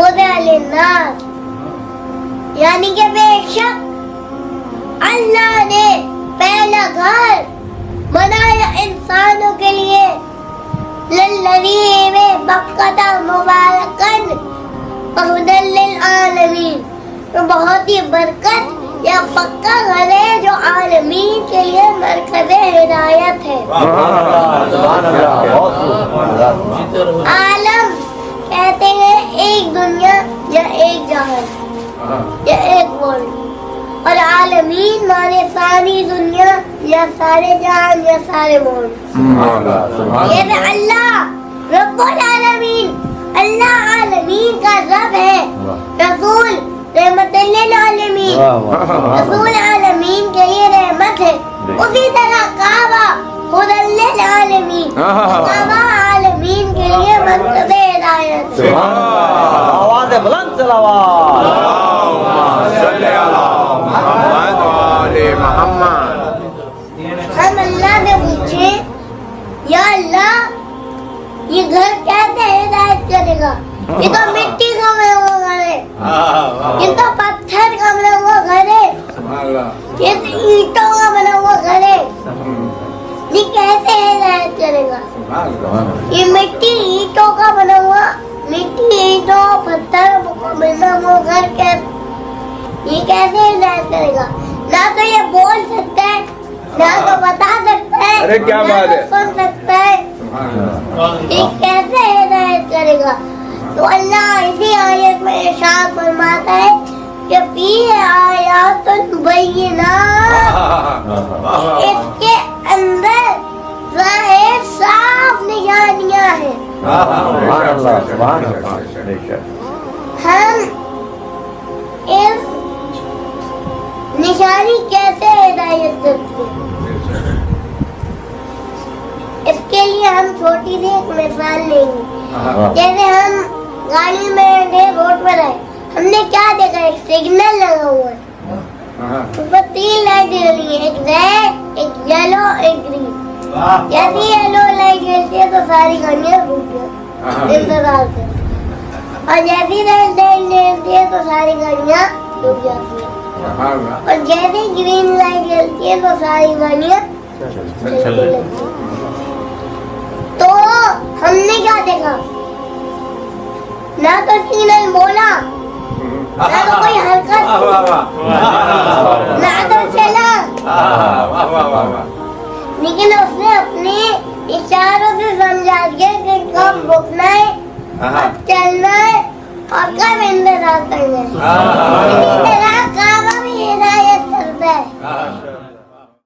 हुदा लिन्नास, यानी कि बेशक अल्लाह ने पहला घर बनाया इंसानों के लिए, लल्लज़ी में बक्कता मुबारकन वहुदल लिल आलमीन, तो बहुत ही बरकत या पक्का घर है जो आलमीन के लिए मरकज़े हिदायत है। आलम कहते हैं एक दुनिया या एक जहान या एक वर्ल्ड, और आलमीन माने सारी दुनिया या सारे जहान या सारे वर्ल्ड। ये अल्लाह रब्बुल आलमीन, अल्लाह आलमीन का रब है। रसूल रहमतुल लिल आलमीन, रसूल आलमीन के लिए रहमत है। उसी तरह काबा हुदल लिल आलमीन, काबा आलमीन के लिए मरकज़े हिदायत है। आवाज़ बुलंद सलावत। हम अल्लाह से पूछे, या अल्लाह ये घर कैसे हिदायत करेगा? ये तो मिट्टी का बना हुआ घर है, ये तो पत्थर का बना हुआ घर है, ये तो ईंटों का बना हुआ घर है, ये कैसे हिदायत करेगा? ये मिट्टी ईंटों का बना हुआ, मिट्टी ईंटों पत्थर का बना हुआ घर ये कैसे हिदायत करेगा? ना तो ये बोल सकता है, ना तो बता सकता है, अरे क्या ना बात तो है। सुन सकता है, ये कैसे हिदायत करेगा? तो अल्लाह इसी आयत में इरशाद फरमाता है कि फी आयातुन बय्यिनात, इसके अंदर ज़ाहिर साफ निशानियां हैं। हम इस निशानी कैसे हिदायत करते हैं? इसके लिए हम छोटी सी एक मिसाल लेंगे। जैसे हम गाड़ी में रोड पर आए, हमने क्या देखा? एक सिग्नल लगा हुआ है, उस पर 3 लाइट जली है, एक रेड, एक येलो, एक ग्रीन। जैसे येलो लाइट जलती है तो सारी गाड़ियां रुक जाती इंतजार करती, और जैसी रेड लाइट जलती है तो सारी गाड़ियां रुक जाती है, और जैसे ग्रीन लाइट जलती है तो सारी गाड़ियां चलने लगती है। तो हमने क्या देखा? ना तो सिग्नल बोला, ना तो कोई हरकत, ना तो चला, लेकिन उसने अपने इशारों से समझा दिया कि कब रुकना है, कब चलना है और कब इंतजार करना है। इसी तरह काबा भी हिदायत करता है।